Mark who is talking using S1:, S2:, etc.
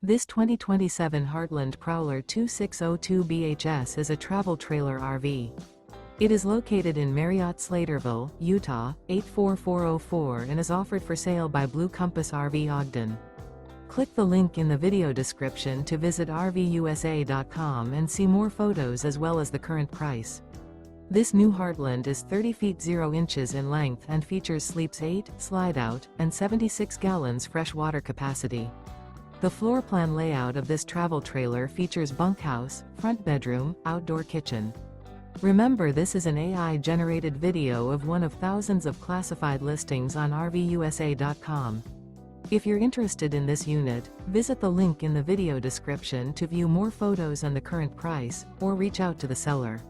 S1: This 2027 Heartland Prowler 2602 BHS is a travel trailer RV. It is located in Marriott-Slaterville, Utah, 84404 and is offered for sale by Blue Compass RV Ogden. Click the link in the video description to visit RVUSA.com and see more photos as well as the current price. This new Heartland is 30 feet 0 inches in length and features sleeps 8, slide-out, and 76 gallons fresh water capacity. The floor plan layout of this travel trailer features bunkhouse, front bedroom, outdoor kitchen. Remember, this is an AI-generated video of one of thousands of classified listings on RVUSA.com. If you're interested in this unit, visit the link in the video description to view more photos and the current price, or reach out to the seller.